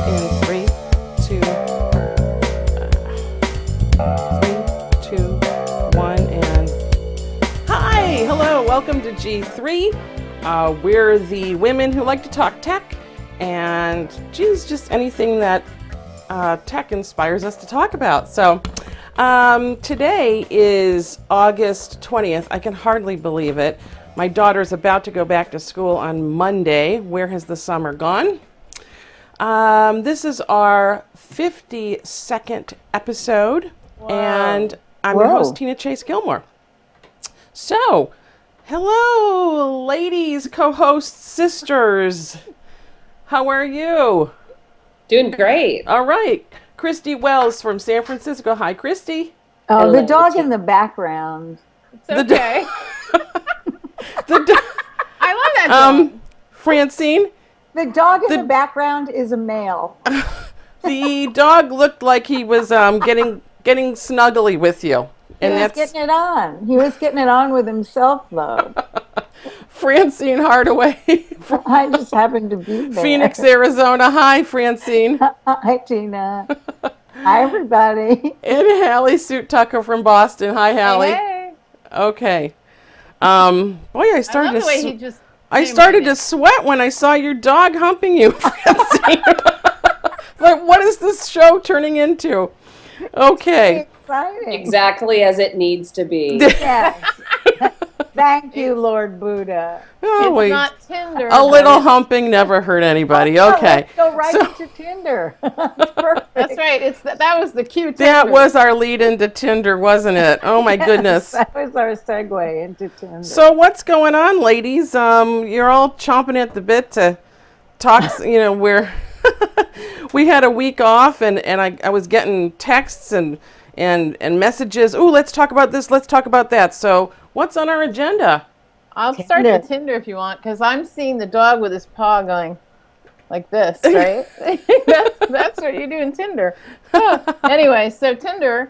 In three, two, one, and hi, hello, welcome to G3. We're the women who like to talk tech, and geez, just anything that tech inspires us to talk about. So today is August 20th. I can hardly believe it. My daughter's about to go back to school on Monday. Where has the summer gone? This is our 52nd episode, and I'm your host, Tina Chase Gillmor. So, hello, ladies, co-hosts, sisters. How are you? Doing great. All right. Christy Wells from San Francisco. Hi, Christy. Oh, Hello, the dog Tina. in the background. It's okay. I love that dog. Francine. The dog in the background is a male. The dog looked like he was getting snuggly with you. And he was getting it on. He was getting it on with himself, though. Francine Hardaway from I just happened to be there. Phoenix, Arizona. Hi, Francine. Hi, Tina. Hi, everybody. And Hallie Suit Tucker from Boston. Hi, Hallie. Hey. Okay. Boy, I started I love the way he just to sweat when I saw your dog humping you, Francine. Like, what is this show turning into? Okay. Exciting. Exactly as it needs to be. Yes. Thank you, Lord Buddha. Oh, It's not Tinder. a little humping never hurt anybody. Okay. Let's go right into Tinder. That's perfect. That's right. That was the cue. That was our lead into Tinder, wasn't it? Oh my goodness. That was our segue into Tinder. So what's going on, ladies? You're all chomping at the bit to talk. We had a week off, and I was getting texts and messages. Ooh, let's talk about this. Let's talk about that. So what's on our agenda? I'll start the Tinder if you want, because I'm seeing the dog with his paw going like this, right? that's what you do in Tinder. Anyway, so Tinder,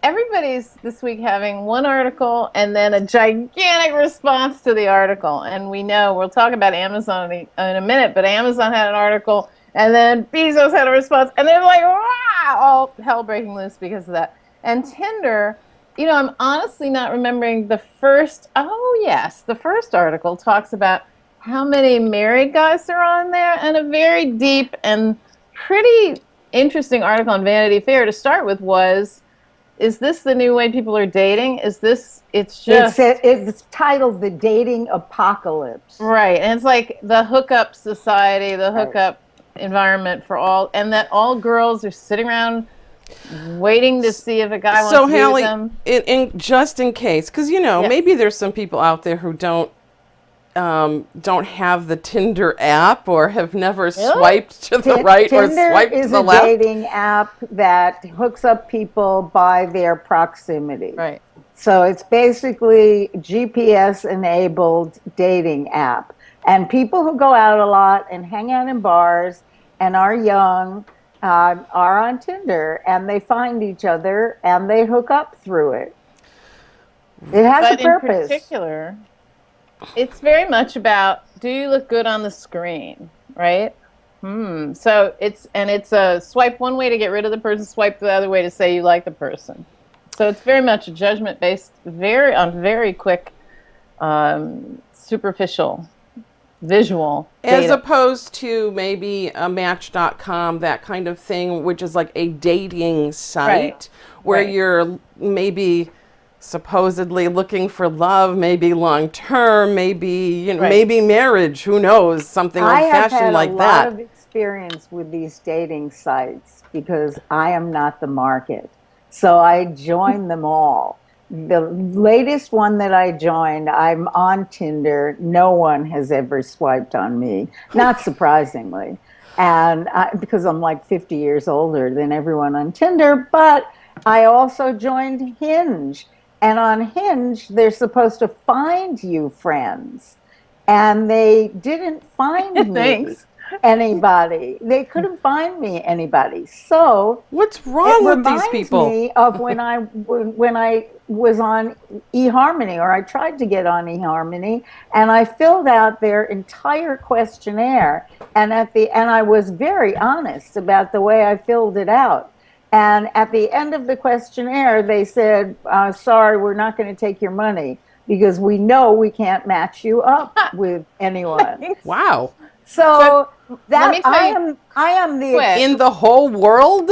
everybody's this week having one article and then a gigantic response to the article. And we know, we'll talk about Amazon in a minute, but Amazon had an article, and then Bezos had a response, and they're like, wow, all hell breaking loose because of that. And Tinder, I'm honestly not remembering the first article talks about how many married guys are on there, and a very deep and pretty interesting article on Vanity Fair to start with was, is this the new way people are dating? It's titled The Dating Apocalypse. Right, and it's like the hookup society, the hookup environment for all, and that all girls are sitting around waiting to see if a guy wants to be Hallie, with them. Just in case, because maybe there's some people out there who don't have the Tinder app, or have never swiped to the right or swiped to the left. Tinder is a dating app that hooks up people by their proximity. Right. So it's basically GPS-enabled dating app. And people who go out a lot and hang out in bars and are young are on Tinder, and they find each other and they hook up through it. It has a purpose. In particular, it's very much about, do you look good on the screen, right? So it's a swipe one way to get rid of the person, swipe the other way to say you like the person. So it's very much a judgment based, very quick, superficial, visual data. As opposed to maybe a Match.com, that kind of thing, which is like a dating site where you're maybe supposedly looking for love, maybe long term, maybe maybe marriage, who knows, something old fashioned like that. I have had a lot of experience with these dating sites because I am not the market. So I joined them all. The latest one that I joined, I'm on Tinder. No one has ever swiped on me, not surprisingly. And because I'm like 50 years older than everyone on Tinder, but I also joined Hinge. And on Hinge, they're supposed to find you friends. And they didn't find me. Thanks. anybody. They couldn't find me anybody. So What's it wrong with these reminds people? me of when I was on eHarmony, or I tried to get on eHarmony, and I filled out their entire questionnaire, and I was very honest about the way I filled it out. And at the end of the questionnaire, they said, "Sorry, we're not going to take your money because we know we can't match you up with anyone." Wow. So let me that tell you I am the quick. In the whole world?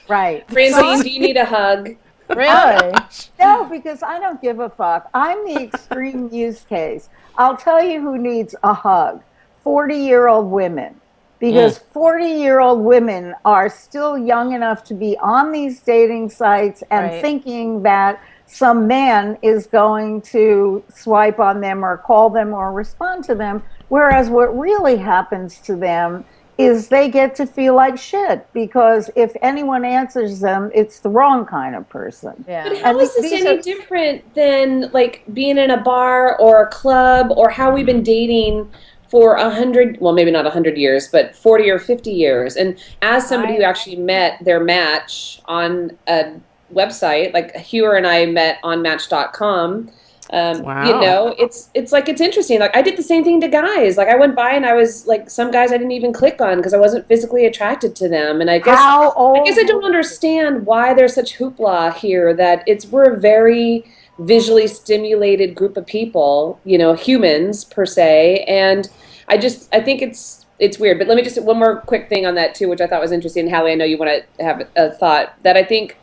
right. Francine, do you need a hug? Really? No, because I don't give a fuck. I'm the extreme use case. I'll tell you who needs a hug: 40-year-old women. Because 40-year-old women are still young enough to be on these dating sites and Right. thinking that some man is going to swipe on them or call them or respond to them. Whereas what really happens to them is they get to feel like shit, because if anyone answers them, it's the wrong kind of person. Yeah. But how And is this these any are different than like being in a bar or a club, or how we've been dating for 100, well, maybe not 100 years, but 40 or 50 years? And as somebody who actually met their match on a website, like Hewer and I met on Match.com. Wow. You know, it's like, it's interesting. Like, I did the same thing to guys. Like, I went by and I was like, some guys I didn't even click on because I wasn't physically attracted to them. And I guess I don't understand why there's such hoopla here, that we're a very visually stimulated group of people, you know, humans per se. And I think it's weird. But let me just, one more quick thing on that too, which I thought was interesting. Hallie, I know you want to have a thought that I think,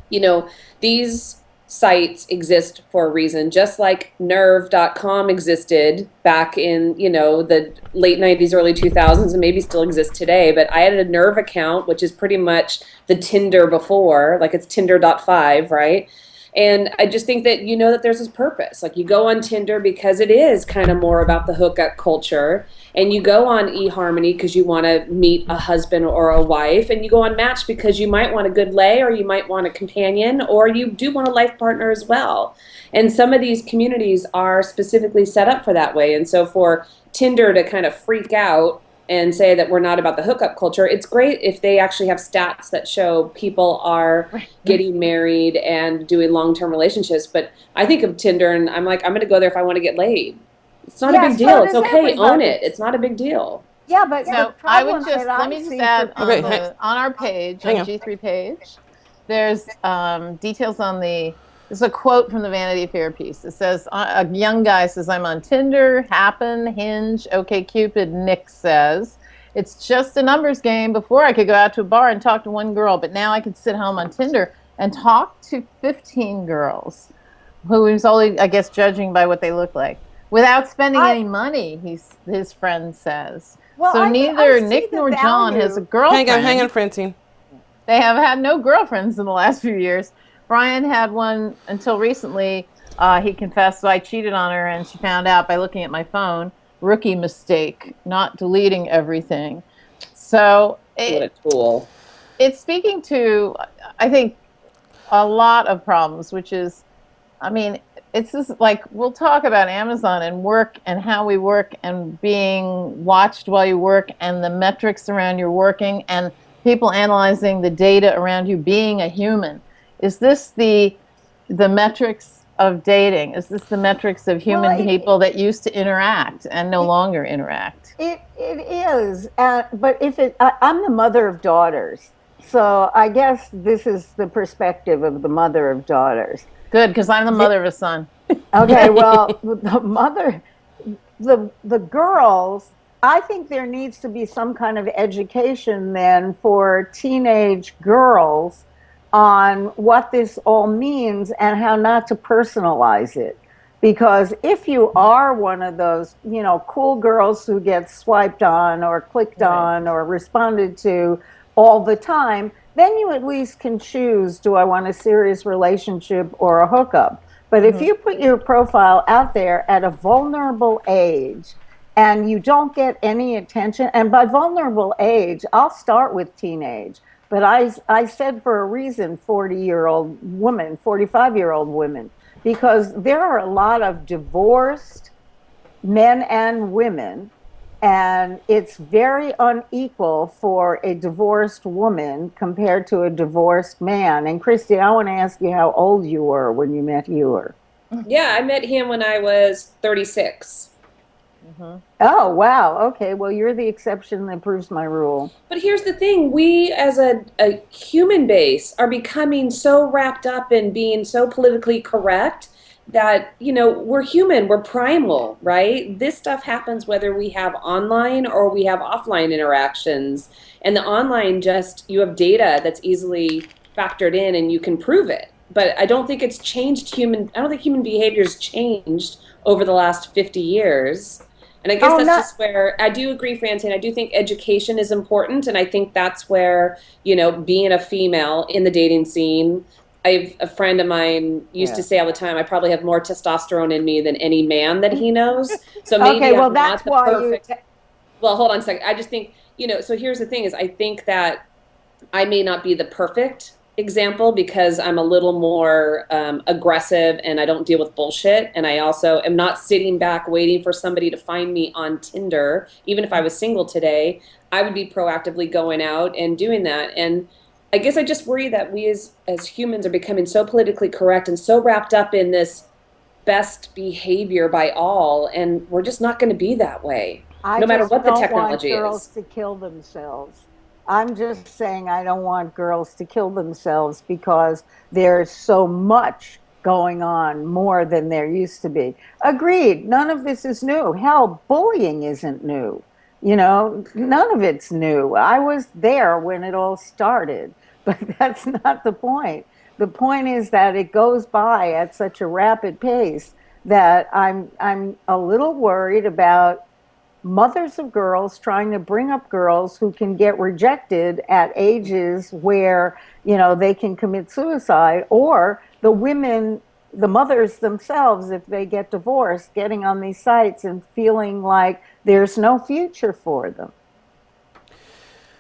you know, these sites exist for a reason, just like nerve.com existed back in, you know, the late 90s, early 2000s, and maybe still exists today. But I had a Nerve account, which is pretty much the Tinder before, like it's Tinder.5, right? And I just think that, you know, that there's this purpose. Like, you go on Tinder because it is kind of more about the hookup culture. And you go on eHarmony because you want to meet a husband or a wife. And you go on Match because you might want a good lay, or you might want a companion, or you do want a life partner as well. And some of these communities are specifically set up for that way. And so for Tinder to kind of freak out and say that we're not about the hookup culture, it's great if they actually have stats that show people are getting married and doing long-term relationships. But I think of Tinder and I'm like, I'm going to go there if I want to get laid. It's not a big deal. It's okay. Own it. It's not a big deal. Yeah, but So I would just, let me just add on our page, on G3 page, there's details on there's a quote from the Vanity Fair piece. It says, a young guy says, "I'm on Tinder, Happen, Hinge, OkCupid." Nick says, "It's just a numbers game. Before I could go out to a bar and talk to one girl, but now I can sit home on Tinder and talk to 15 girls," who is only, I guess, judging by what they look like, without spending any money, his friend says. Well, so neither Nick nor John has a girlfriend. Hang on, Francine. They have had no girlfriends in the last few years. Brian had one until recently. He confessed, "So I cheated on her and she found out by looking at my phone. Rookie mistake, not deleting everything." So what a tool. It's speaking to, I think, a lot of problems, which is, I mean, it's just like, we'll talk about Amazon and work and how we work and being watched while you work and the metrics around your working and people analyzing the data around you being a human. Is this the metrics of dating? Is this the metrics of human people that used to interact and no longer interact? It is, but I'm the mother of daughters, so I guess this is the perspective of the mother of daughters. Good, because I'm the mother of a son. Okay, well, the girls, I think there needs to be some kind of education then for teenage girls on what this all means and how not to personalize it. Because if you are one of those, you know, cool girls who get swiped on or clicked on or responded to all the time, then you at least can choose, do I want a serious relationship or a hookup? But if you put your profile out there at a vulnerable age and you don't get any attention, and by vulnerable age, I'll start with teenage. But I said for a reason 40-year-old women, 45-year-old women, because there are a lot of divorced men and women And it's very unequal for a divorced woman compared to a divorced man. And Christy, I want to ask you how old you were when you met Ewer. Yeah, I met him when I was 36. Oh, wow. Okay. Well, you're the exception that proves my rule. But here's the thing, we as a human base are becoming so wrapped up in being so politically correct that, we're human, we're primal, right? This stuff happens whether we have online or we have offline interactions. And the online, just you have data that's easily factored in and you can prove it. But I don't think it's changed I don't think human behavior's changed over the last 50 years. And I guess that's just where I do agree, Francine. I do think education is important. And I think that's where, being a female in the dating scene, a friend of mine used to say all the time, I probably have more testosterone in me than any man that he knows. So maybe I'm not the perfect. Well, hold on a second. I just think, so here's the thing is I think that I may not be the perfect example because I'm a little more aggressive and I don't deal with bullshit. And I also am not sitting back waiting for somebody to find me on Tinder. Even if I was single today, I would be proactively going out and doing that. And I guess I just worry that we as humans are becoming so politically correct and so wrapped up in this best behavior by all. And we're just not going to be that way, no matter what the technology is. I don't want girls to kill themselves. I'm just saying I don't want girls to kill themselves because there's so much going on more than there used to be. Agreed. None of this is new. Hell, bullying isn't new. None of it's new. I was there when it all started, but that's not the point. The point is that it goes by at such a rapid pace that I'm a little worried about mothers of girls trying to bring up girls who can get rejected at ages where, they can commit suicide, or the women, the mothers themselves, if they get divorced, getting on these sites and feeling like there's no future for them.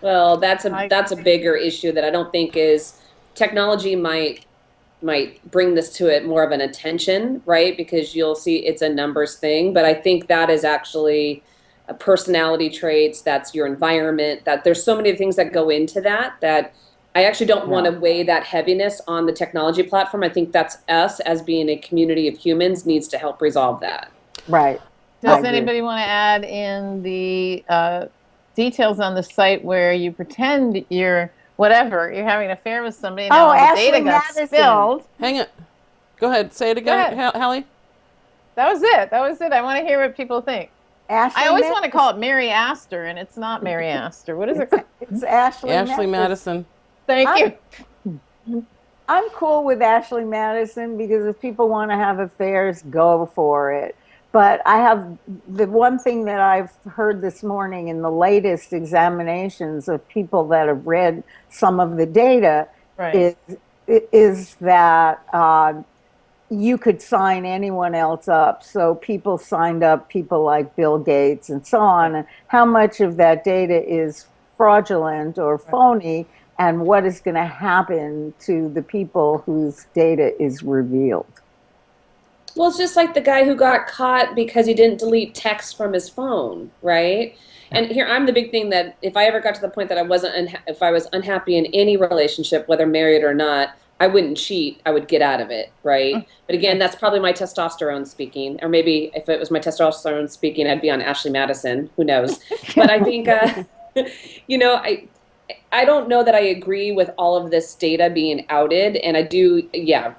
Well, that's a bigger issue that I don't think is technology might bring this to it more of an attention, right? Because you'll see it's a numbers thing, but I think that is actually personality traits, that's your environment, that there's so many things that go into that I actually don't want to weigh that heaviness on the technology platform. I think that's us as being a community of humans needs to help resolve that. Right. Does anybody want to add in the details on the site where you pretend you're having an affair with somebody and all the data got spilled? Hang it. Go ahead. Say it again, Hallie. That was it. I want to hear what people think. I always want to call it Mary Astor, and it's not Mary Astor. What is it called? It's Ashley Madison. Thank you. I'm cool with Ashley Madison because if people want to have affairs, go for it. But I have the one thing that I've heard this morning in the latest examinations of people that have read some of the data is that you could sign anyone else up. So people signed up, people like Bill Gates and so on. And how much of that data is fraudulent or phony, and what is going to happen to the people whose data is revealed? Well, it's just like the guy who got caught because he didn't delete text from his phone, right? And here, I'm the big thing that if I ever got to the point that if I was unhappy in any relationship, whether married or not, I wouldn't cheat. I would get out of it, right? But again, that's probably my testosterone speaking. Or maybe if it was my testosterone speaking, I'd be on Ashley Madison. Who knows? But I think, I don't know that I agree with all of this data being outed. And I do,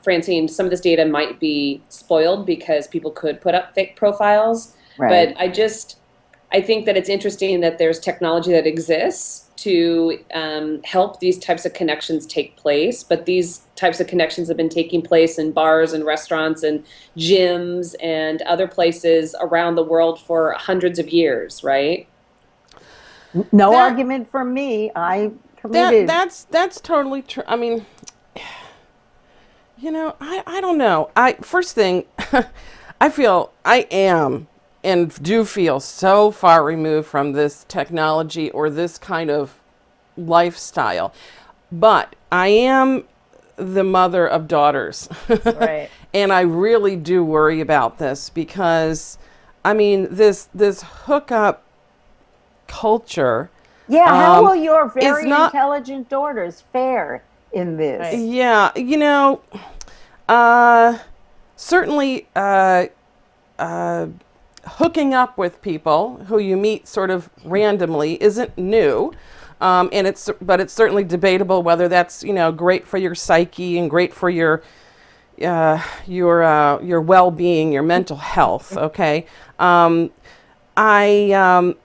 Francine, some of this data might be spoiled because people could put up fake profiles. Right. But I think that it's interesting that there's technology that exists to help these types of connections take place. But these types of connections have been taking place in bars and restaurants and gyms and other places around the world for hundreds of years, right? No argument from me. I committed. That's totally true. I mean, I don't know. First thing, I am and do feel so far removed from this technology or this kind of lifestyle. But I am the mother of daughters. Right. And I really do worry about this because, I mean, this hookup culture. Yeah, how will your very not, intelligent daughters fare in this? Right. Yeah, certainly hooking up with people who you meet sort of randomly isn't new. But it's certainly debatable whether that's, great for your psyche and great for your well-being, your mental health. Okay. I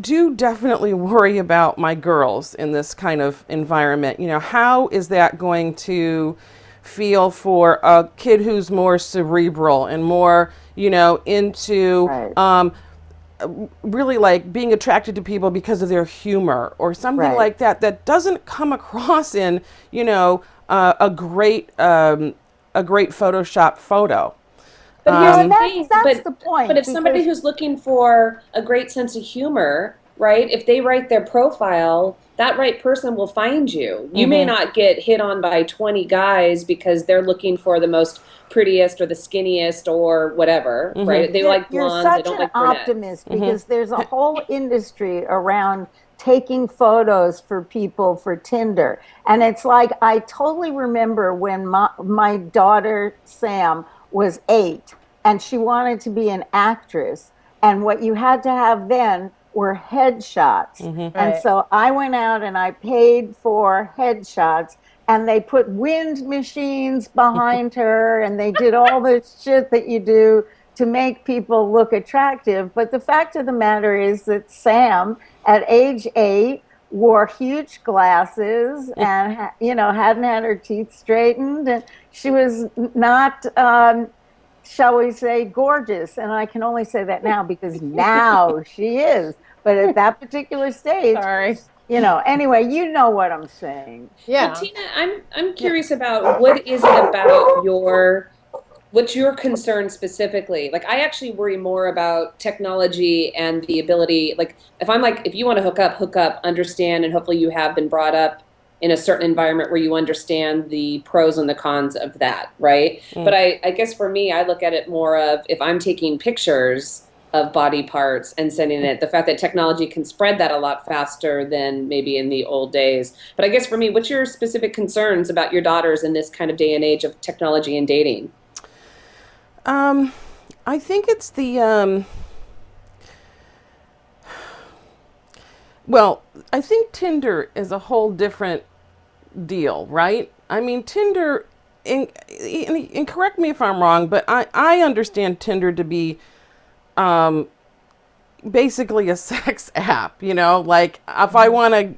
do definitely worry about my girls in this kind of environment. How is that going to feel for a kid who's more cerebral and more, into Right. really like being attracted to people because of their humor or something Right. like that doesn't come across in, a great Photoshop photo. But here's the thing. That's the point. But if somebody who's looking for a great sense of humor, right? If they write their profile, that right person will find you. You may not get hit on by 20 guys because they're looking for the most prettiest or the skinniest or whatever, right? They like blondes, they don't like brunettes. You're such an optimist because there's a whole industry around taking photos for people for Tinder. And it's like, I totally remember when my daughter, Sam, was 8 and she wanted to be an actress. And what you had to have then were headshots. And so I went out and I paid for headshots, and they put wind machines behind her, and they did all the shit that you do to make people look attractive. But the fact of the matter is that Sam, at age 8, wore huge glasses and, hadn't had her teeth straightened. And she was not, shall we say, gorgeous. And I can only say that now because now she is. But at that particular stage, Sorry. Anyway, you know what I'm saying. Yeah. Well, Tina, I'm curious about what is it about what's your concern specifically? Like, I actually worry more about technology and the ability, like, if you want to hook up, understand, and hopefully you have been brought up in a certain environment where you understand the pros and the cons of that, right? But I guess for me, I look at it more of, if I'm taking pictures of body parts and sending it, the fact that technology can spread that a lot faster than maybe in the old days. But I guess for me, what's your specific concerns about your daughters in this kind of day and age of technology and dating? I think it's I think Tinder is a whole different deal, right? I mean, Tinder, and correct me if I'm wrong, but I understand Tinder to be basically a sex app, like if I want to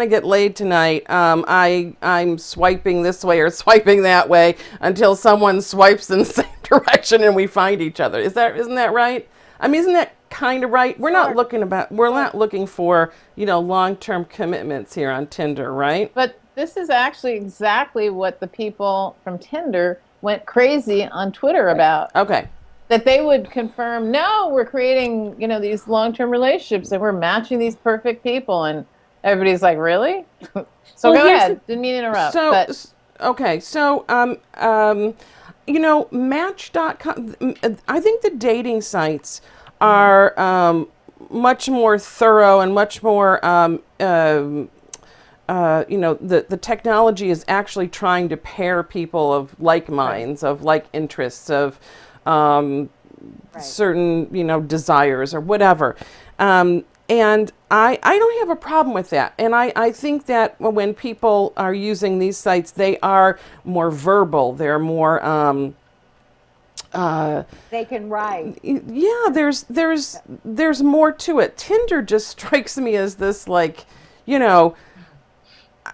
get laid tonight, I'm swiping this way or swiping that way until someone swipes in the same direction and we find each other. Isn't that right? I mean, isn't that kind of right? We're not looking for, long-term commitments here on Tinder, right? But this is actually exactly what the people from Tinder went crazy on Twitter about. Okay. That they would confirm, no, we're creating, these long-term relationships and we're matching these perfect people. And everybody's like, really? So go ahead. Didn't mean to interrupt. Okay. So, Match.com, I think the dating sites are much more thorough and much more, the technology is actually trying to pair people of like minds, of like interests, of certain, desires or whatever. And I don't have a problem with that. And I think that when people are using these sites, they are more verbal. They're more, they can write. Yeah, there's more to it. Tinder just strikes me as this, like,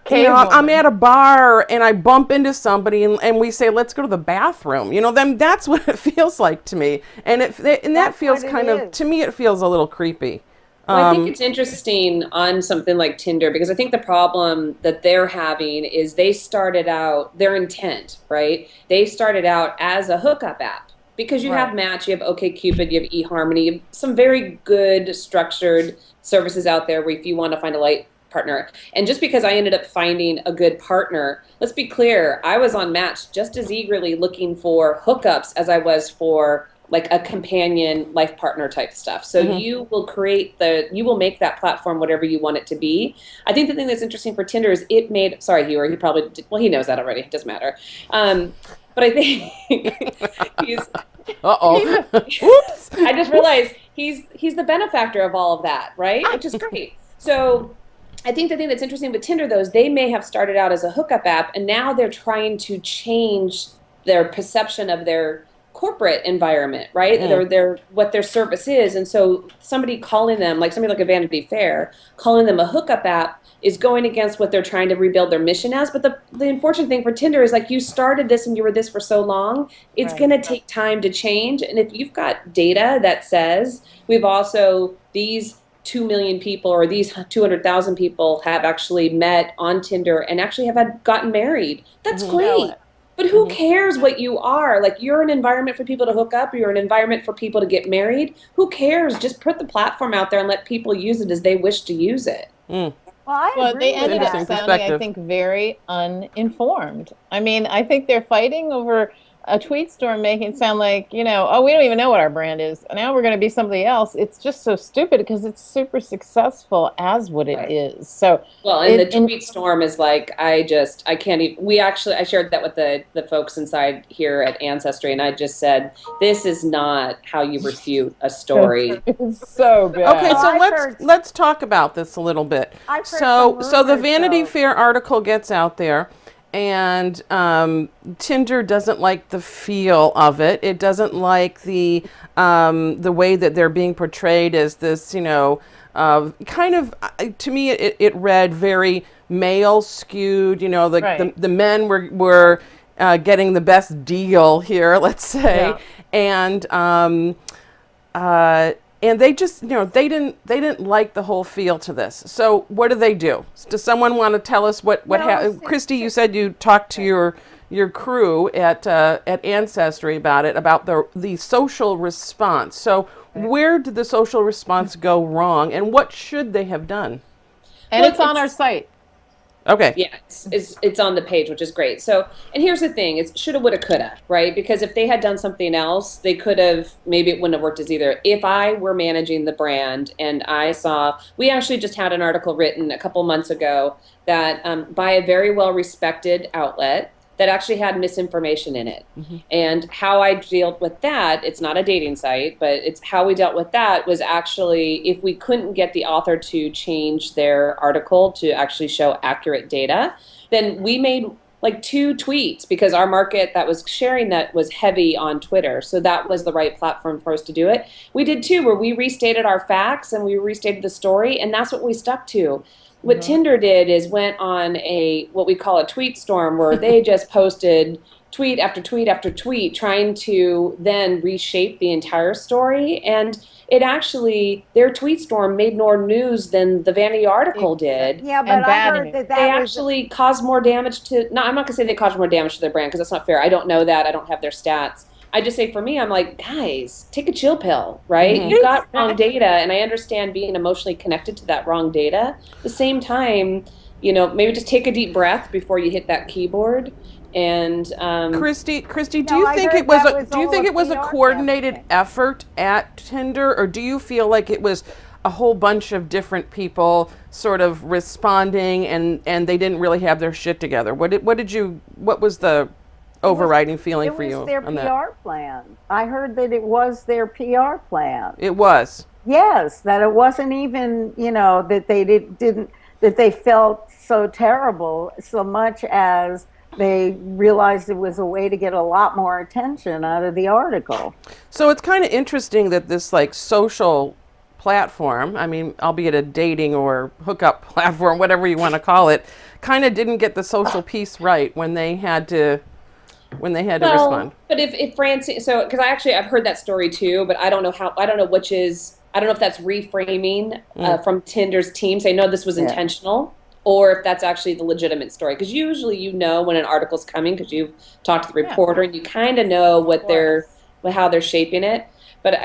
I'm at a bar and I bump into somebody and we say, let's go to the bathroom. Then that's what it feels like to me. And that feels kind of, to me, it feels a little creepy. Well, I think it's interesting on something like Tinder, because I think the problem that they're having is they started out, their intent, right? They started out as a hookup app. Because you have Match, you have OkCupid, you have eHarmony, you have some very good structured services out there where if you want to find a light partner. And just because I ended up finding a good partner, let's be clear, I was on Match just as eagerly looking for hookups as I was for like a companion life partner type stuff. So you will make that platform whatever you want it to be. I think the thing that's interesting for Tinder is he probably did, well, he knows that already. It doesn't matter. But I think he's. Oops. I just realized he's the benefactor of all of that, right? Which is great. So I think the thing that's interesting with Tinder, though, is they may have started out as a hookup app, and now they're trying to change their perception of their corporate environment, right? Their what their service is. And so somebody like a Vanity Fair, calling them a hookup app is going against what they're trying to rebuild their mission as. But the unfortunate thing for Tinder is, like, you started this and you were this for so long, it's going to take time to change. And if you've got data that says these 2 million people or these 200,000 people have actually met on Tinder and actually have gotten married, that's great. But who cares what you are? Like, you're an environment for people to hook up, or you're an environment for people to get married. Who cares? Just put the platform out there and let people use it as they wish to use it. Well, they ended up sounding, I think, very uninformed. I mean, I think they're fighting over a tweet storm, making it sound like, we don't even know what our brand is. Now we're going to be somebody else. It's just so stupid because it's super successful as what it is. So, the tweet storm is like, I can't even, I shared that with the folks inside here at Ancestry, and I just said, this is not how you refute a story. It's so bad. Okay, so let's talk about this a little bit. So the Vanity Fair article gets out there, and Tinder doesn't like the feel of it. It doesn't like the way that they're being portrayed as this, kind of, to me, it read very male skewed. The men were getting the best deal here, let's say, and they just, they didn't like the whole feel to this. So what do? Does someone want to tell us what happened? Christy, you said you talked to your crew at Ancestry about the social response. So where did the social response go wrong, and what should they have done? And it's on our site. Okay. Yeah, it's on the page, which is great. So, and here's the thing, it's shoulda, woulda, coulda, right? Because if they had done something else, they could have, maybe it wouldn't have worked as either. If I were managing the brand and we actually just had an article written a couple months ago that by a very well-respected outlet that actually had misinformation in it. And how I dealt with that, it's not a dating site, but it's how we dealt with that was actually, if we couldn't get the author to change their article to actually show accurate data, then we made like 2 tweets, because our market that was sharing that was heavy on Twitter. So that was the right platform for us to do it. We did 2 where we restated our facts and we restated the story, and that's what we stuck to. What Tinder did is went on what we call a tweet storm, where they just posted tweet after tweet after tweet, trying to then reshape the entire story. And it actually, their tweet storm made more news than the Vanity article did. Yeah, but I heard that they actually caused more damage to, no, I'm not going to say they caused more damage to their brand, because that's not fair. I don't know that. I don't have their stats. I just say, for me, I'm like, guys, take a chill pill, right? You got wrong data, and I understand being emotionally connected to that wrong data. At the same time, maybe just take a deep breath before you hit that keyboard. And Christy, do you think it was a coordinated effort at Tinder, or do you feel like it was a whole bunch of different people sort of responding, and they didn't really have their shit together? What was the overriding feeling for you on that? It was their PR plan. I heard that it was their PR plan. It was. Yes, that it wasn't even, that they didn't that they felt so terrible so much as they realized it was a way to get a lot more attention out of the article. So it's kind of interesting that this social platform, I mean, albeit a dating or hookup platform, whatever you want to call it, kind of didn't get the social piece right when they had to respond. But if Francie, because I've heard that story too, but I don't know if that's reframing from Tinder's team, say, no, this was intentional, or if that's actually the legitimate story. Because usually when an article's coming, because you've talked to the reporter and you kind of know how they're shaping it. But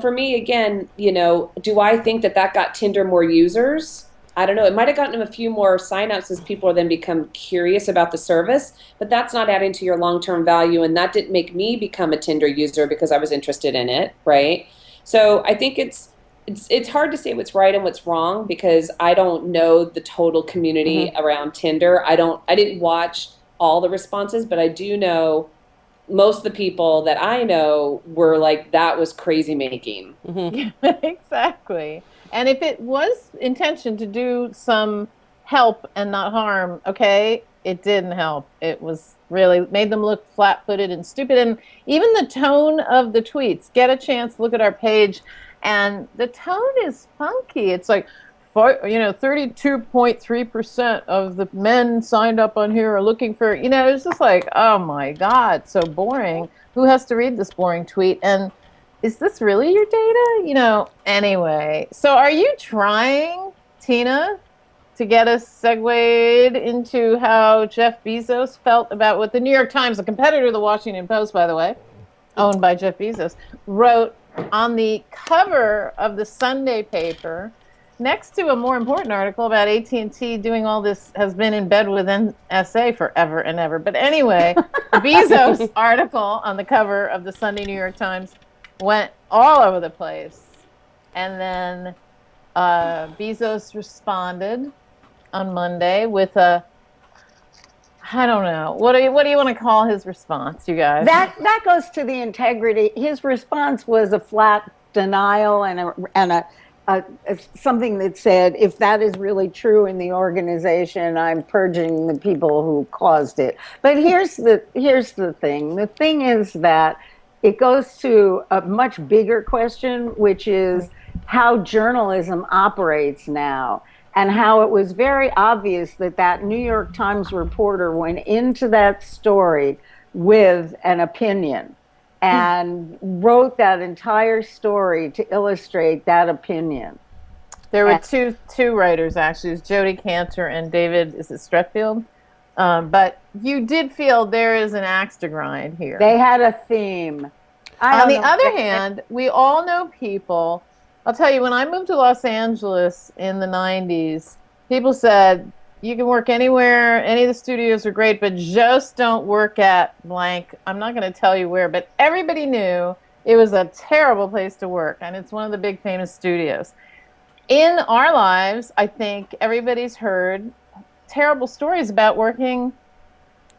for me, again, do I think that got Tinder more users? I don't know, it might have gotten him a few more signups as people then become curious about the service, but that's not adding to your long-term value. And that didn't make me become a Tinder user because I was interested in it, right? So I think it's hard to say what's right and what's wrong because I don't know the total community around Tinder. I didn't watch all the responses, but I do know most of the people that I know were like, that was crazy making. Yeah, exactly. And if it was intention to do some help and not harm, okay, it didn't help. It was really made them look flat-footed and stupid. And even the tone of the tweets, get a chance, look at our page, and the tone is funky. It's like, 32.3% of the men signed up on here are looking for, it's just like, oh my God, so boring. Who has to read this boring tweet? And is this really your data? Anyway. So are you trying, Tina, to get us segued into how Jeff Bezos felt about what the New York Times, a competitor of the Washington Post, by the way, owned by Jeff Bezos, wrote on the cover of the Sunday paper next to a more important article about AT&T doing all this, has been in bed with NSA forever and ever. But anyway, the Bezos article on the cover of the Sunday New York Times went all over the place. And then Bezos responded on Monday with I don't know. What do you want to call his response, you guys? That goes to the integrity. His response was a flat denial and a something that said, if that is really true in the organization, I'm purging the people who caused it. But here's the thing. The thing is that it goes to a much bigger question, which is how journalism operates now, and how it was very obvious that New York Times reporter went into that story with an opinion and wrote that entire story to illustrate that opinion. There were two writers, actually. It was Jody Cantor and David, is it Stretfield? But you did feel there is an axe to grind here. They had a theme. On the other hand, we all know people. I'll tell you, when I moved to Los Angeles in the 90s, people said, you can work anywhere, any of the studios are great, but just don't work at blank. I'm not going to tell you where, but everybody knew it was a terrible place to work, and it's one of the big famous studios. In our lives, I think everybody's heard terrible stories about working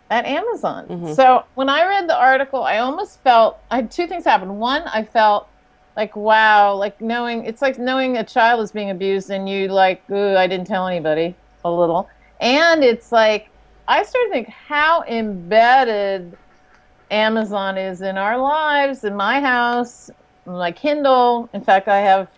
at Amazon. So when I read the article, I almost felt, two things happened. One, I felt like, wow, like knowing a child is being abused and you like, ooh, I didn't tell anybody. A little. And it's like, I started to think how embedded Amazon is in our lives, in my house, my Kindle. In fact, I have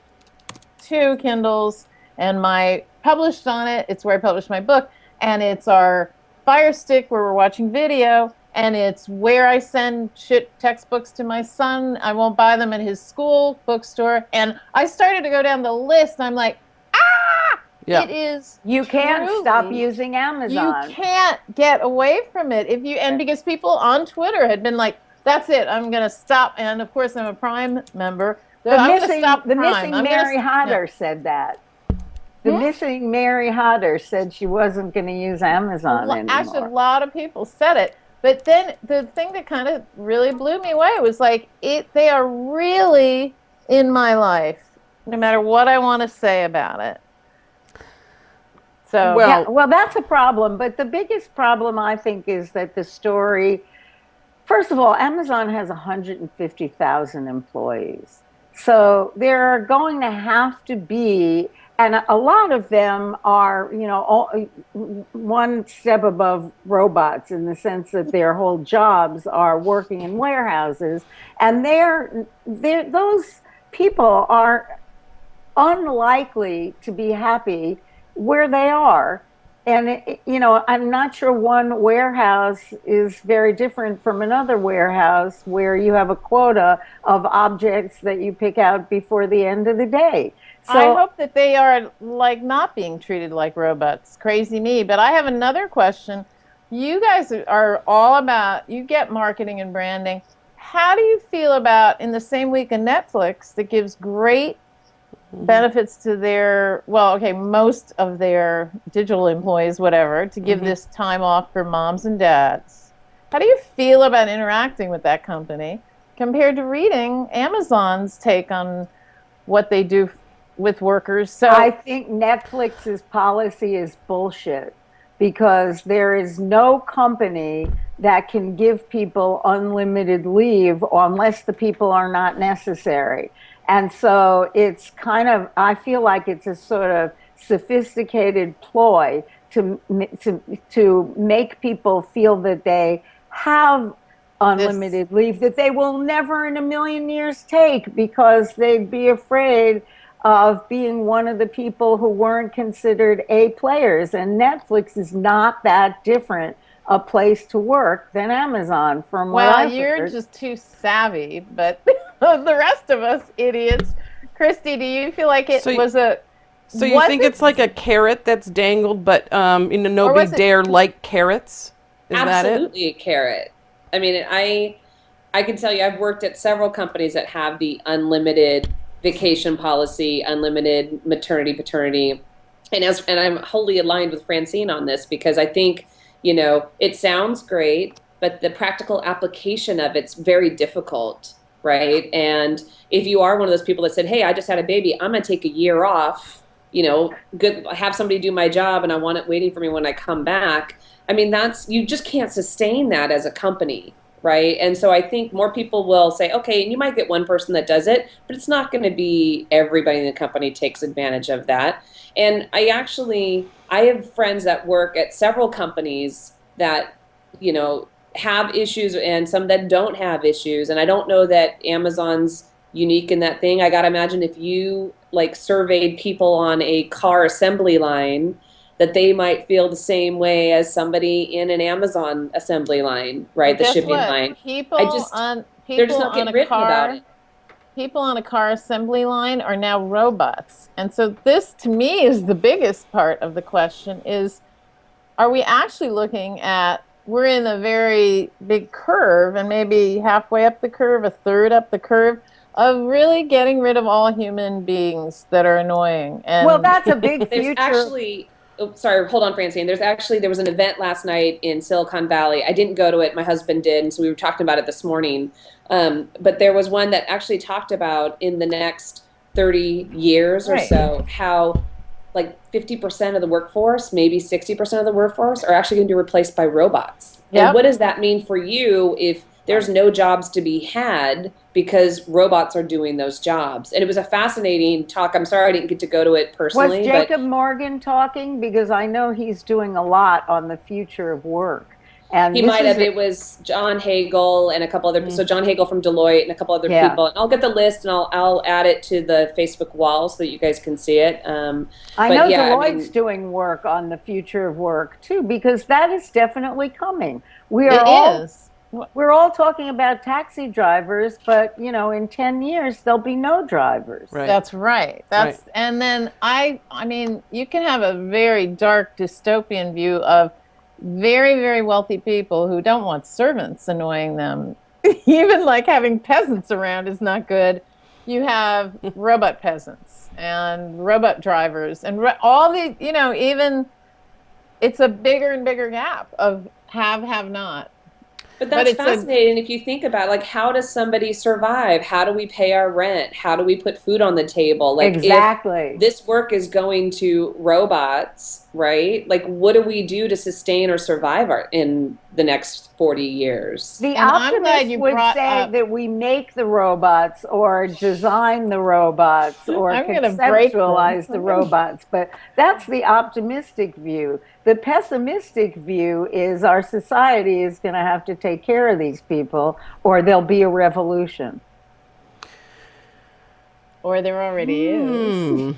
2 Kindles, and my published on it, it's where I publish my book, and it's our Fire Stick where we're watching video, and it's where I send textbooks to my son. I won't buy them at his school bookstore. And I started to go down the list, and I'm like, yeah. It is. You can't stop using Amazon. You can't get away from it and because people on Twitter had been like, "That's it, I'm going to stop." And of course, I'm a Prime member. The missing Mary Hodder said that. The missing Mary Hodder said she wasn't going to use Amazon anymore. Actually, a lot of people said it. But then the thing that kind of really blew me away was like, they are really in my life, no matter what I want to say about it. So, well, that's a problem. But the biggest problem, I think, is that the story, first of all, Amazon has 150,000 employees. So there are going to have to be, and a lot of them are, one step above robots in the sense that their whole jobs are working in warehouses. And those people are unlikely to be happy where they are. And, I'm not sure one warehouse is very different from another warehouse where you have a quota of objects that you pick out before the end of the day. So I hope that they are like not being treated like robots. Crazy me. But I have another question. You guys are all about, you get marketing and branding. How do you feel about in the same week of Netflix that gives great benefits to their, most of their digital employees, whatever, to give this time off for moms and dads. How do you feel about interacting with that company compared to reading Amazon's take on what they do with workers? So I think Netflix's policy is bullshit because there is no company that can give people unlimited leave unless the people are not necessary. And so it's kind of, I feel like it's a sort of sophisticated ploy to make people feel that they have unlimited leave that they will never in a million years take because they'd be afraid of being one of the people who weren't considered A players. And Netflix is not that different a place to work than Amazon from what I've you're heard. just too savvy, but the rest of us idiots. Christy, do you feel like it was a... So you think it's like a carrot that's dangled, but nobody dare like carrots? Is absolutely that it? A carrot. I mean, I can tell you, I've worked at several companies that have the unlimited vacation policy, unlimited maternity, paternity, and I'm wholly aligned with Francine on this because I think, it sounds great, but the practical application of it's very difficult, right? And if you are one of those people that said, "Hey, I just had a baby, I'm going to take a year off, have somebody do my job, and I want it waiting for me when I come back." I mean, you just can't sustain that as a company. Right. And so I think more people will say, okay, and you might get one person that does it, but it's not going to be everybody in the company takes advantage of that. And I have friends that work at several companies that, have issues and some that don't have issues. And I don't know that Amazon's unique in that thing. I got to imagine if you surveyed people on a car assembly line, that they might feel the same way as somebody in an Amazon assembly line, right? The shipping line. People they're just not getting written about it. People on a car assembly line are now robots. And so this, to me, is the biggest part of the question is, are we actually looking at, we're in a very big curve and maybe halfway up the curve, a third up the curve, of really getting rid of all human beings that are annoying. And well, that's a big future. Oh, sorry, hold on, Francine. There was an event last night in Silicon Valley. I didn't go to it. My husband did, and so we were talking about it this morning. But there was one that actually talked about in the next 30 years or so, how 50% of the workforce, maybe 60% of the workforce are actually going to be replaced by robots. Yep. And what does that mean for you if there's no jobs to be had because robots are doing those jobs? And it was a fascinating talk. I'm sorry I didn't get to go to it personally. Was Jacob Morgan talking? Because I know he's doing a lot on the future of work. And he might have. It was John Hagel and a couple other. So John Hagel from Deloitte and a couple other people. And I'll get the list and I'll add it to the Facebook wall so that you guys can see it. I know Deloitte's doing work on the future of work too, because that is definitely coming. We're all talking about taxi drivers, but in 10 years there'll be no drivers. Right. That's right. And then I mean, you can have a very dark dystopian view of very, very wealthy people who don't want servants annoying them. Even having peasants around is not good. You have robot peasants and robot drivers and all the, even it's a bigger and bigger gap of have not. But that's fascinating if you think about how does somebody survive? How do we pay our rent? How do we put food on the table? Exactly. If this work is going to robots, right? What do we do to sustain or survive in the next 40 years? The optimist would say that we make the robots or design the robots or conceptualize the robots, but that's the optimistic view. The pessimistic view is our society is going to have to take care of these people or there'll be a revolution. Or there already is.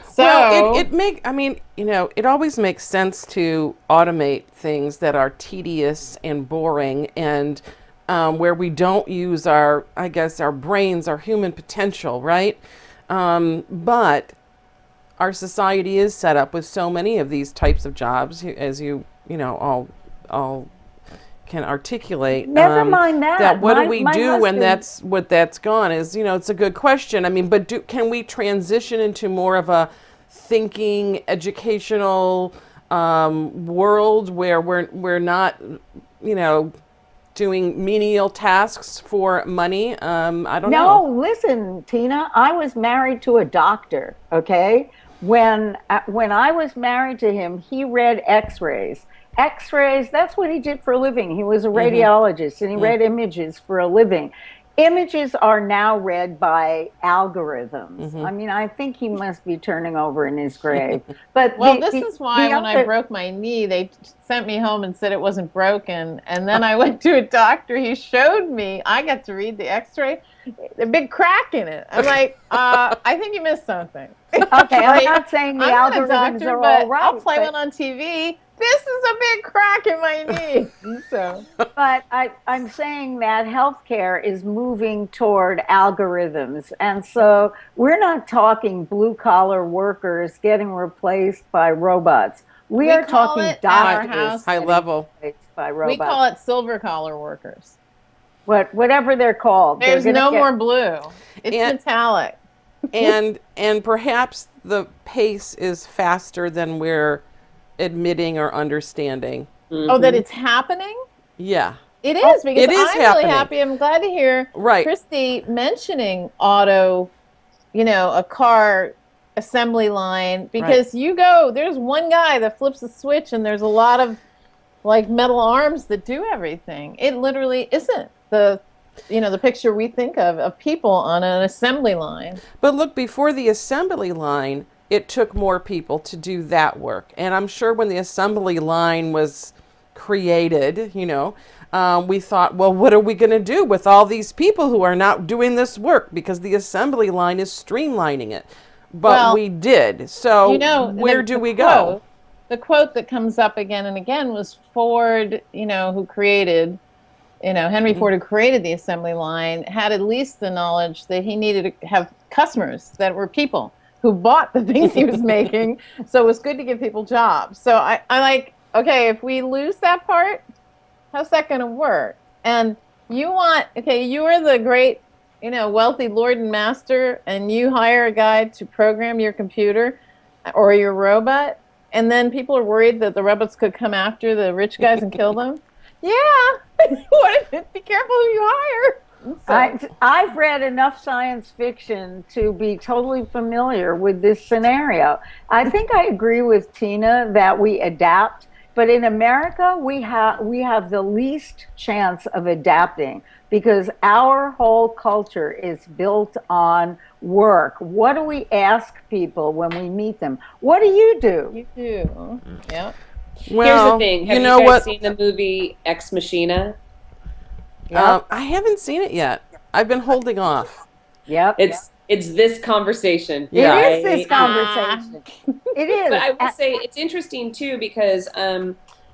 So it always makes sense to automate things that are tedious and boring and where we don't use our brains, our human potential, right? But our society is set up with so many of these types of jobs, as all can articulate. Never mind that. That what do we do when husband- that's gone is, it's a good question. I mean, but can we transition into more of a thinking, educational world where we're not, doing menial tasks for money? I don't know. No, listen, Tina, I was married to a doctor, okay? When I was married to him, he read x-rays. X-rays, that's what he did for a living. He was a radiologist and he read images for a living. Images are now read by algorithms. I mean, I think he must be turning over in his grave. But this is why when I broke my knee, they sent me home and said it wasn't broken. And then I went to a doctor. He showed me. I got to read the X-ray. A big crack in it. I'm like, I think you missed something. Okay, I'm not saying the I'm not algorithms a doctor, are but all right. I'll play one on TV. This is a big crack in my knee. So, but I'm saying that healthcare is moving toward algorithms. And so we're not talking blue collar workers getting replaced by robots. We are talking doctors high level by robots. We call it silver collar workers. Whatever they're called. There's no more blue. It's metallic. and perhaps the pace is faster than we're admitting or understanding. Oh, that it's happening? Yeah. It is, because it is I'm happening. really happy. I'm glad to hear Christy mentioning a car assembly line, because there's one guy that flips a switch and there's a lot of like metal arms that do everything. It literally isn't the picture we think of people on an assembly line. But look, before the assembly line, it took more people to do that work. And I'm sure when the assembly line was created, we thought, well, what are we going to do with all these people who are not doing this work? Because the assembly line is streamlining it. But we did. So where do we go? The quote that comes up again and again was Ford, who created, Henry Ford, who created the assembly line, had at least the knowledge that he needed to have customers that were people who bought the things he was making. So it was good to give people jobs. So I like, okay, if we lose that part, how's that going to work? And you are the great, wealthy lord and master, and you hire a guy to program your computer or your robot, and then people are worried that the robots could come after the rich guys and kill them. Yeah. Be careful who you hire. I've read enough science fiction to be totally familiar with this scenario. I think I agree with Tina that we adapt, but in America we have the least chance of adapting because our whole culture is built on work. What do we ask people when we meet them? What do you do? You do. Yeah. Here's Well, the thing. Have you guys seen the movie Ex Machina? I haven't seen it yet. I've been holding off. Yep. It's this conversation. Yeah. It is this conversation. It is. But I will say it's interesting too because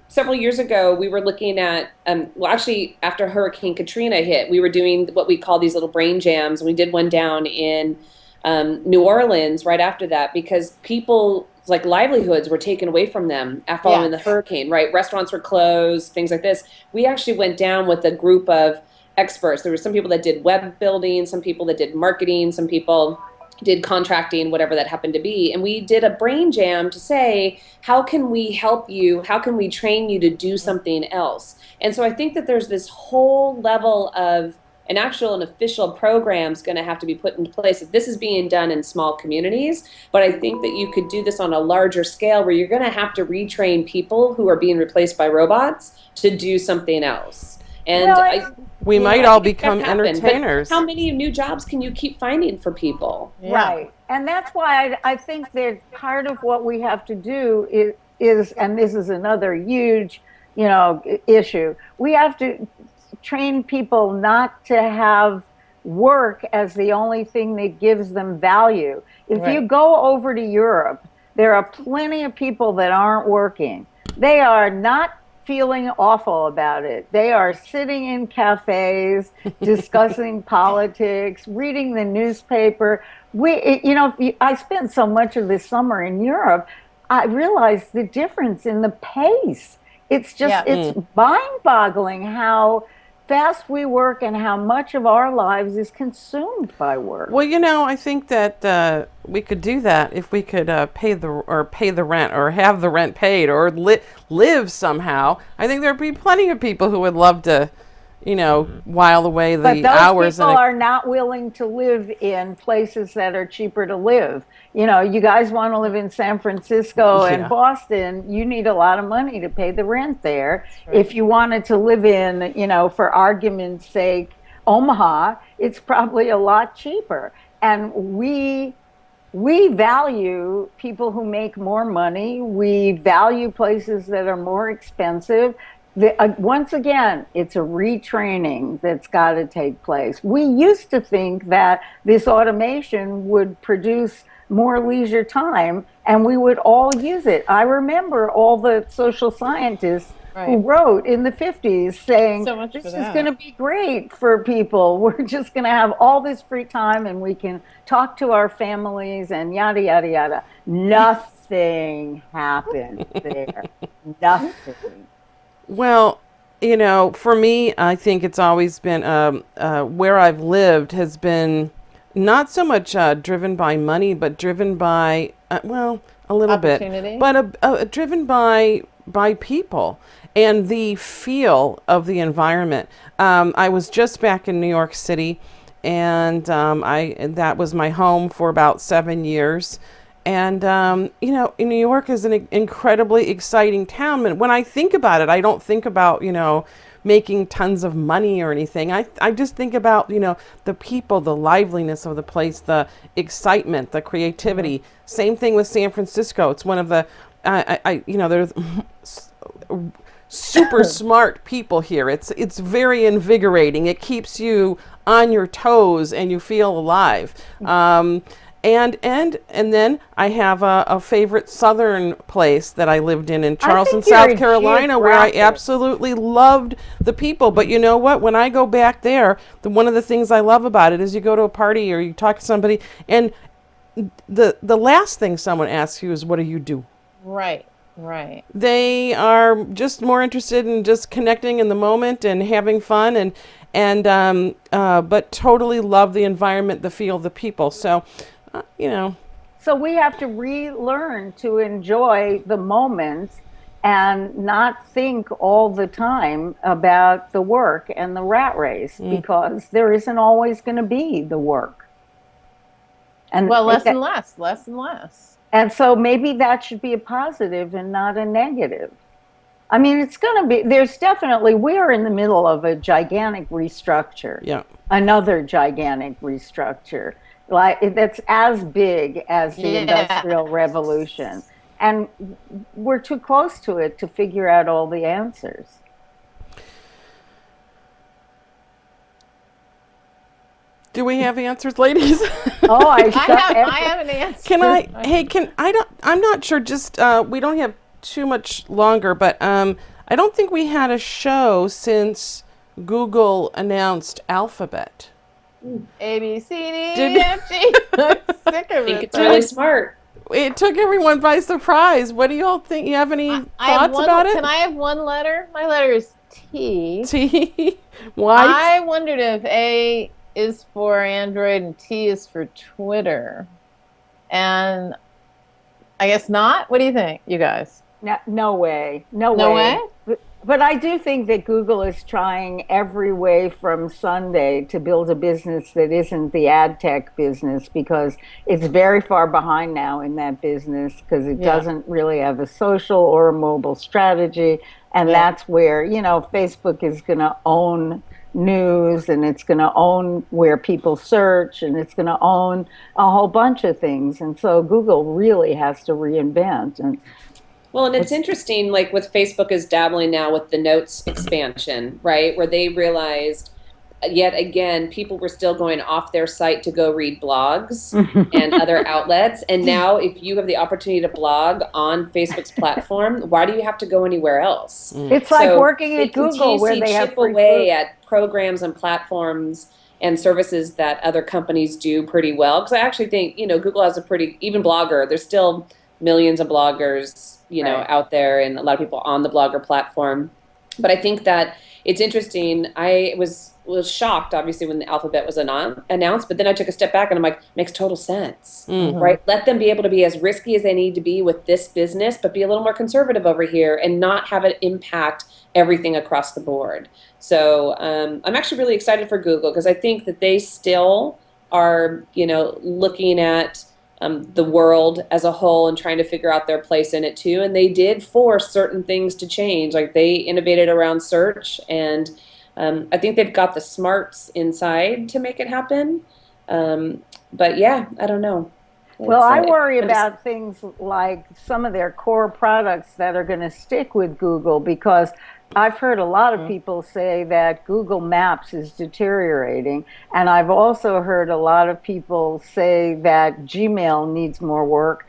several years ago we were looking at actually after Hurricane Katrina hit, we were doing what we call these little brain jams, and we did one down in New Orleans right after that because people's livelihoods were taken away from them following the hurricane, right? Restaurants were closed, things like this. We actually went down with a group of experts. There were some people that did web building, some people that did marketing, some people did contracting, whatever that happened to be. And we did a brain jam to say, how can we help you? How can we train you to do something else? And so I think that there's this whole level of an official program is going to have to be put into place. This is being done in small communities, but I think that you could do this on a larger scale where you're going to have to retrain people who are being replaced by robots to do something else. And we might all become entertainers. But how many new jobs can you keep finding for people? Yeah. Right. And that's why I think that part of what we have to do is, and this is another huge, issue, we have to train people not to have work as the only thing that gives them value. If you go over to Europe, there are plenty of people that aren't working. They are not feeling awful about it. They are sitting in cafes, discussing politics, reading the newspaper. I spent so much of this summer in Europe. I realized the difference in the pace. It's just, Yeah. it's mind-boggling how fast we work and how much of our lives is consumed by work. Well, you know, I think that we could do that if we could pay the rent or have the rent paid or live somehow. I think there'd be plenty of people who would love to, you know, while away the But those hours. people are not willing to live in places that are cheaper to live. You know, you guys want to live in San Francisco and Boston, you need a lot of money to pay the rent there. Right. If you wanted to live in, you know, for argument's sake, Omaha, it's probably a lot cheaper. And we value people who make more money. We value places that are more expensive. Once again, it's a retraining that's got to take place. We used to think that this automation would produce more leisure time and we would all use it. I remember all the social scientists who wrote in the 50s saying, this is going to be great for people. We're just going to have all this free time and we can talk to our families and yada, yada, yada. Nothing happened there. Nothing. Well, you know, for me, I think it's always been where I've lived has been not so much driven by money, but driven by, well, a little bit, but driven by people and the feel of the environment. I was just back in New York City, and that was my home for about 7 years. And, you know, New York is an incredibly exciting town. And when I think about it, I don't think about, you know, making tons of money or anything. I just think about, you know, the people, the liveliness of the place, the excitement, the creativity. Same thing with San Francisco. It's one of the, you know, there's super smart people here. It's very invigorating. It keeps you on your toes and you feel alive. And then I have a favorite southern place that I lived in Charleston, South Carolina, where I absolutely loved the people. But you know what? When I go back there, one of the things I love about it is you go to a party or you talk to somebody, and the last thing someone asks you is, what do you do? Right. Right. They are just more interested in just connecting in the moment and having fun and but totally love the environment, the feel, the people. So, you know. So we have to relearn to enjoy the moment and not think all the time about the work and the rat race, because there isn't always going to be the work. And less and less. And so maybe that should be a positive and not a negative. I mean, it's going to be, we're in the middle of a gigantic restructure. Yeah. Another gigantic restructure. Like that's as big as the Industrial Revolution. And we're too close to it to figure out all the answers. Do we have answers, ladies? Oh, I have an answer. I'm not sure, just, we don't have too much longer, but I don't think we had a show since Google announced Alphabet. A, B, C, D, F, G. I'm sick of it. I think it's really smart. It took everyone by surprise. What do you all think? You have any thoughts about it? Can I have one letter? My letter is T. T? Why? I wondered if A is for Android and T is for Twitter. And I guess not. What do you think, you guys? No way. No way? But I do think that Google is trying every way from Sunday to build a business that isn't the ad tech business, because it's very far behind now in that business, because it doesn't really have a social or a mobile strategy. And that's where, you know, Facebook is going to own news, and it's going to own where people search, and it's going to own a whole bunch of things. And so Google really has to reinvent. And it's interesting, like with Facebook is dabbling now with the notes expansion, right? Where they realized, yet again, people were still going off their site to go read blogs and other outlets. And now if you have the opportunity to blog on Facebook's platform, why do you have to go anywhere else? It's like working at Google, where they have chip away at programs and platforms and services that other companies do pretty well. Because I actually think, you know, Google has a pretty, even Blogger, there's still millions of bloggers, out there, and a lot of people on the blogger platform. But I think that it's interesting. I was shocked, obviously, when the alphabet was announced, but then I took a step back and I'm like, makes total sense, right? Let them be able to be as risky as they need to be with this business, but be a little more conservative over here and not have it impact everything across the board. So I'm actually really excited for Google, because I think that they still are, looking at the world as a whole and trying to figure out their place in it too. And they did force certain things to change. Like, they innovated around search, and I think they've got the smarts inside to make it happen. But yeah, I don't know. Well, I worry about things like some of their core products that are going to stick with Google, because I've heard a lot of people say that Google Maps is deteriorating. And I've also heard a lot of people say that Gmail needs more work.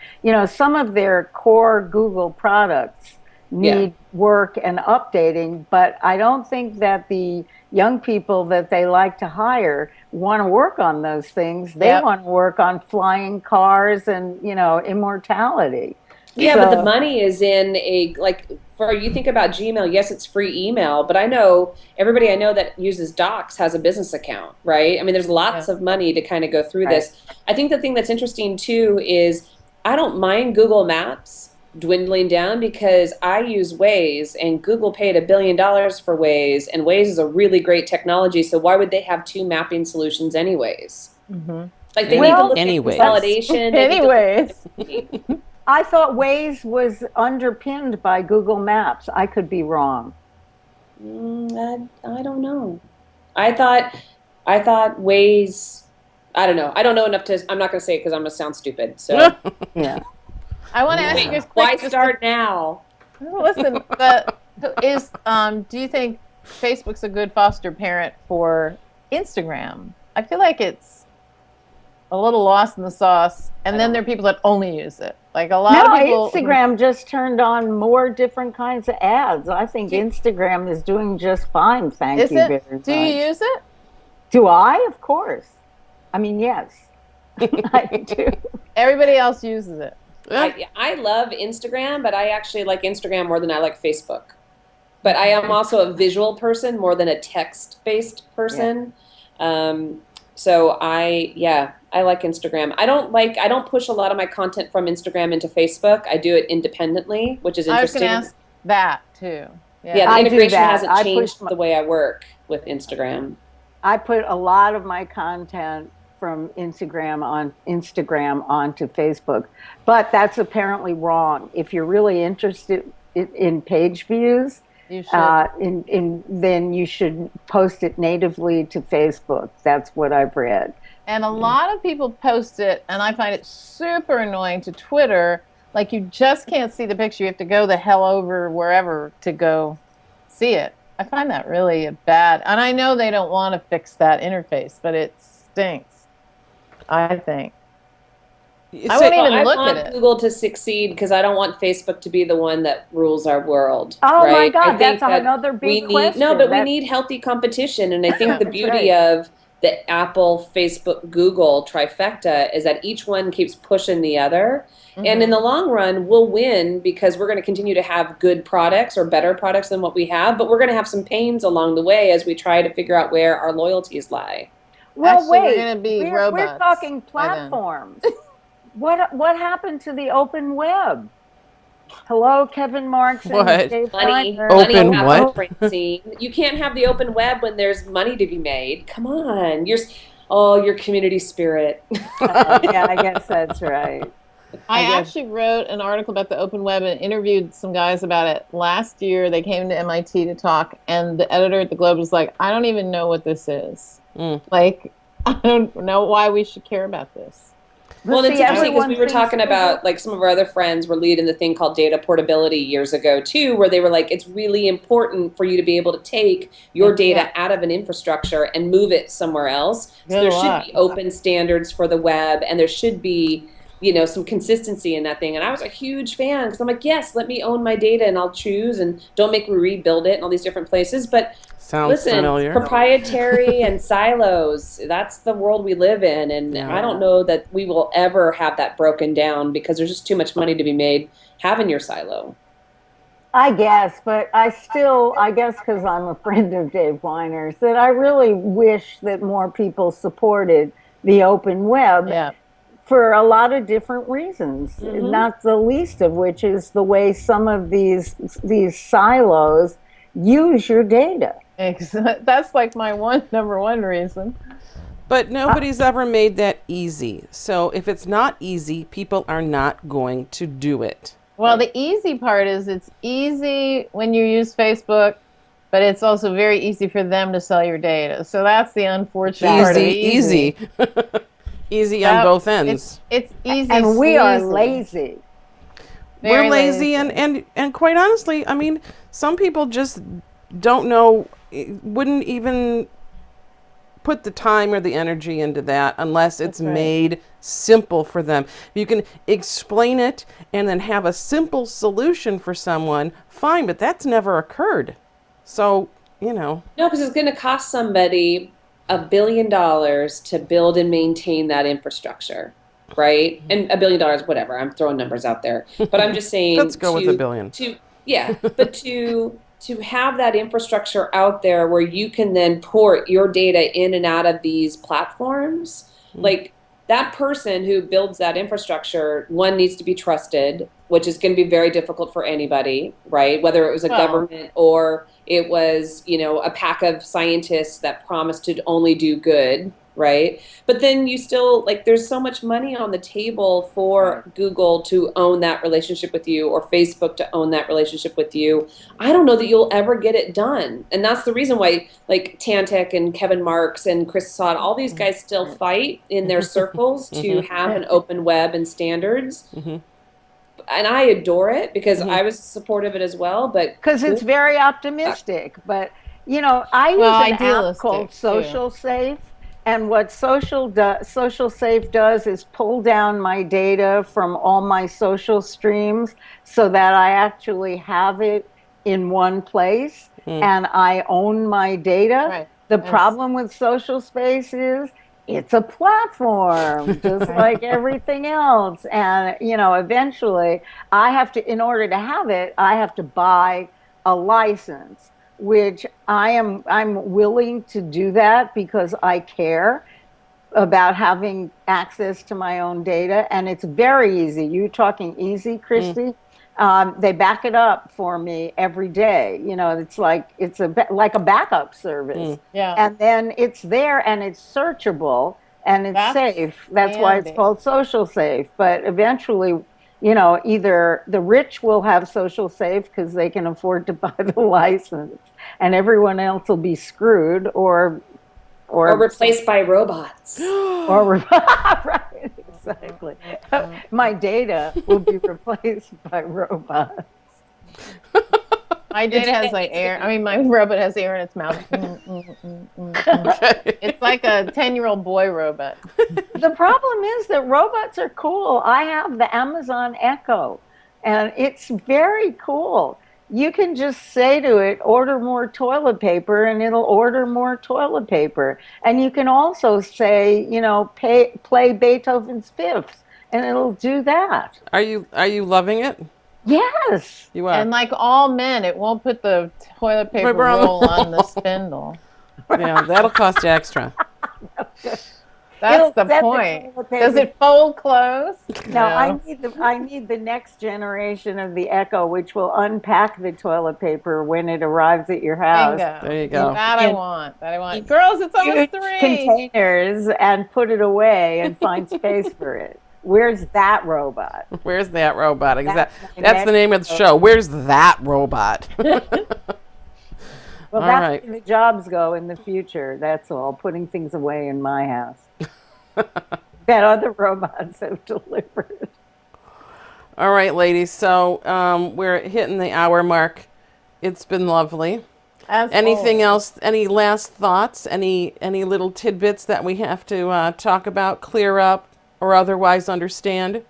Some of their core Google products need work and updating, but I don't think that the young people that they like to hire want to work on those things. They want to work on flying cars and, immortality. Yeah, but the money is in you think about Gmail, yes, it's free email, but I know everybody I know that uses Docs has a business account, right? I mean, there's lots of money to kind of go through this. I think the thing that's interesting too is I don't mind Google Maps dwindling down, because I use Waze, and Google paid $1 billion for Waze, and Waze is a really great technology, so why would they have two mapping solutions anyways? Like, they need to look at consolidation. I thought Waze was underpinned by Google Maps. I could be wrong. I don't know. I thought Waze. I don't know. I don't know enough to. I'm not going to say it because I'm going to sound stupid. So yeah. I want to ask you. Why start now? Listen, do you think Facebook's a good foster parent for Instagram? I feel like it's a little lost in the sauce, and then there are people that only use it. Like, a lot of people. Instagram just turned on more different kinds of ads. I think Instagram is doing just fine. Thank you very much. Do you use it? Do I? Of course. I mean, yes, I do. Everybody else uses it. I love Instagram, but I actually like Instagram more than I like Facebook. But I am also a visual person more than a text-based person. So I like Instagram. I don't push a lot of my content from Instagram into Facebook. I do it independently, which is interesting. I was going to ask that too. Yeah, the integration hasn't changed the way I work with Instagram. I put a lot of my content from Instagram onto Facebook, but that's apparently wrong. If you're really interested in page views, you should. Then you should post it natively to Facebook. That's what I've read. And a lot of people post it, and I find it super annoying, to Twitter. Like, you just can't see the picture. You have to go the hell over wherever to go see it. I find that really bad. And I know they don't want to fix that interface, but it stinks, I think. I won't even look at it. I want Google to succeed, because I don't want Facebook to be the one that rules our world. Oh, right? my God, that's another big question. No, but we need healthy competition. And I think the beauty of the Apple, Facebook, Google trifecta is that each one keeps pushing the other. And in the long run, we'll win, because we're going to continue to have good products, or better products than what we have. But we're going to have some pains along the way as we try to figure out where our loyalties lie. Well, actually, we're talking platforms. What happened to the open web? Hello, Kevin Marks and Dave Money open what? Francine. You can't have the open web when there's money to be made. Come on. Your community spirit. Yeah, I guess that's right. I actually wrote an article about the open web and interviewed some guys about it last year. They came to MIT to talk, and the editor at the Globe was like, I don't even know what this is. Like, I don't know why we should care about this. Well, it's interesting, because we were talking about, like, some of our other friends were leading the thing called data portability years ago too, where they were like, it's really important for you to be able to take your data out of an infrastructure and move it somewhere else. So there should be open standards for the web, and there should be some consistency in that thing. And I was a huge fan because I'm like, yes, let me own my data and I'll choose and don't make me rebuild it in all these different places. But Sounds listen, familiar. proprietary and silos, that's the world we live in. And I don't know that we will ever have that broken down because there's just too much money to be made having your silo. I guess, but I guess because I'm a friend of Dave Weiner's, that I really wish that more people supported the open web. Yeah. For a lot of different reasons, not the least of which is the way some of these silos use your data. That's like my number one reason. But nobody's ever made that easy. So if it's not easy, people are not going to do it. Well, the easy part is it's easy when you use Facebook, but it's also very easy for them to sell your data. So that's the unfortunate part of easy. Easy on both ends. It's easy, and we are lazy. We're lazy, and quite honestly, I mean, some people just don't know, wouldn't even put the time or the energy into that unless it's made simple for them. You can explain it and then have a simple solution for someone, fine, but that's never occurred. So, No, because it's going to cost somebody $1 billion to build and maintain that infrastructure, right? And $1 billion, whatever. I'm throwing numbers out there, but I'm just saying. Let's go with $1 billion. But to have that infrastructure out there where you can then port your data in and out of these platforms, like that person who builds that infrastructure, one, needs to be trusted, which is going to be very difficult for anybody, right? Whether it was a government or it was, a pack of scientists that promised to only do good, right? But then you still, there's so much money on the table for Google to own that relationship with you or Facebook to own that relationship with you. I don't know that you'll ever get it done. And that's the reason why, Tantek and Kevin Marks and Chris Assad, all these guys still fight in their circles to have an open web and standards. And I adore it because I was supportive of it as well. But because it's very optimistic. But I use an app called Social Safe, and what Social Safe does is pull down my data from all my social streams so that I actually have it in one place and I own my data. Right. The problem with Social Space is it's a platform just like everything else. And, eventually in order to have it, I have to buy a license, which I'm willing to do that because I care about having access to my own data. And it's very easy. You're talking easy, Christy. They back it up for me every day. It's like like a backup service. Yeah. And then it's there and it's searchable and it's safe. That's why it's called Social Safe. But eventually, either the rich will have Social Safe because they can afford to buy the license, and everyone else will be screwed, or replaced by robots. Right. Exactly. My data will be replaced by robots. My data has air. I mean, my robot has air in its mouth. It's like a 10-year-old boy robot. The problem is that robots are cool. I have the Amazon Echo, and it's very cool. You can just say to it, order more toilet paper, and it'll order more toilet paper. And you can also say, play Beethoven's Fifth, and it'll do that. Are you loving it? Yes. You are. And like all men, it won't put the toilet paper roll on the spindle. Yeah, that'll cost you extra. That's the point. Does it fold closed? No, I need the next generation of the Echo, which will unpack the toilet paper when it arrives at your house. Bingo. There you go. That I want. Girls, it's almost 3. Containers and put it away and find space for it. Where's that robot? Where's that robot? That's the name of the show. Where's that robot? Well, that's where the jobs go in the future. That's all. Putting things away in my house. That other robots have delivered. All right, ladies. So we're hitting the hour mark. It's been lovely. Anything else? Any last thoughts? Any little tidbits that we have to talk about, clear up? or otherwise understand?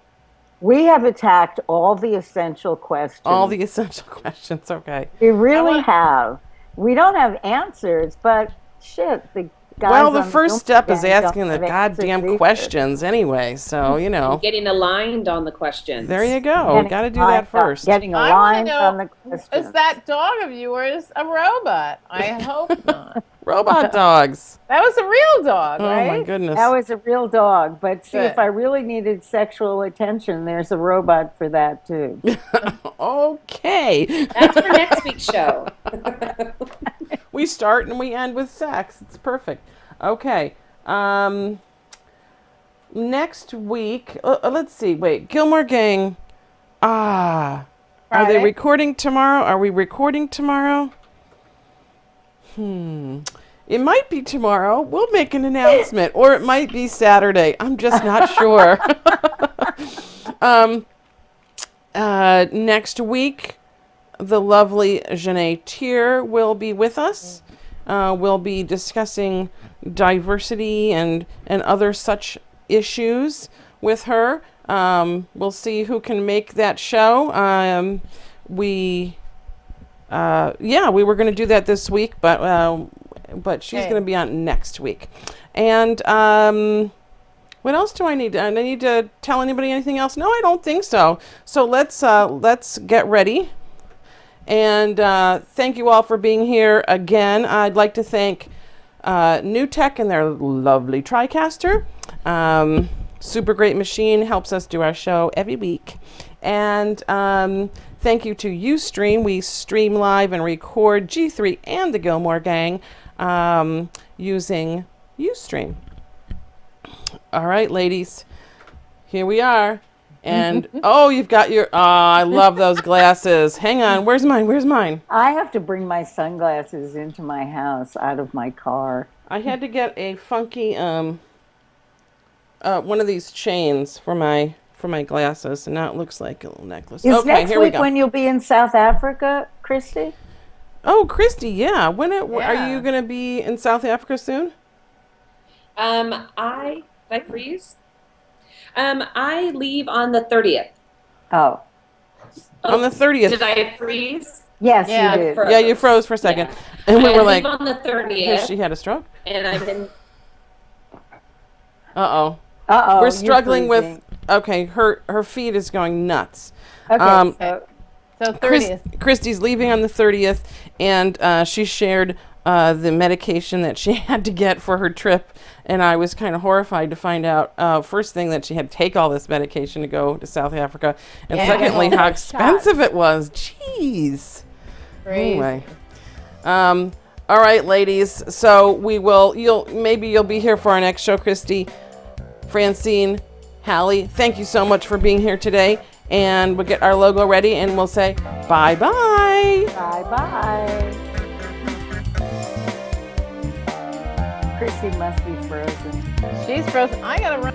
We have attacked all the essential questions. All the essential questions, okay. We really have. We don't have answers, but shit, the guys Well, the on first step is gang don't asking the have goddamn answers either. questions anyway, so, you know. Getting aligned on the questions. There you go. Got to do that first. Getting I want aligned to on the know, questions. is that dog of yours a robot? I hope not. Robot dogs. That was a real dog, right? Oh, my goodness. That was a real dog, but see, Good. if I really needed sexual attention, there's a robot for that too. That's Okay. for next week's show. We start and we end with sex. It's perfect. Okay. Next week, let's see. Wait, Gillmor Gang. Are they Friday? recording tomorrow? Are we recording tomorrow? It might be tomorrow. We'll make an announcement. Or it might be Saturday. I'm just not sure. Next week, the lovely Janae Tier will be with us. We'll be discussing diversity and other such issues with her. We'll see who can make that show. We were going to do that this week, but she's going to be on next week. And what else do I need? I need to tell anybody anything else? No, I don't think so. So let's get ready. And thank you all for being here again. I'd like to thank New Tech and their lovely TriCaster. Super great machine, helps us do our show every week. And thank you to Ustream. We stream live and record G3 and the Gillmor Gang using Ustream. All right, ladies, here we are. And you've got your I love those glasses. Hang on, where's mine? I have to bring my sunglasses into my house out of my car. I had to get a funky one of these chains for my glasses, and now it looks like a little necklace. Is Okay, next here we week go. when you'll be in South Africa, Christy? Oh, Christy, yeah. Are Yeah. you going to be in South Africa soon? Did I freeze? I leave on the 30th. Oh, On the 30th. Did I freeze? yes, Yeah, you did. Yeah, you froze for a second. Yeah. And we I were leave like, on the 30th, has she had a stroke? and I'm in. Uh-oh. Uh-oh. We're you're struggling with, freezing. okay, her feed is going nuts. Okay, so So 30th. Christy's leaving on the 30th, and she shared the medication that she had to get for her trip, and I was kind of horrified to find out, first thing, that she had to take all this medication to go to South Africa, and Yeah. secondly, how Shot. expensive it was. Jeez. Crazy. Anyway. All right, ladies, so you'll be here for our next show, Christy, Francine, Hallie. Thank you so much for being here today, and we'll get our logo ready, and we'll say bye-bye. bye-bye. Christy must be frozen. She's frozen. I gotta run.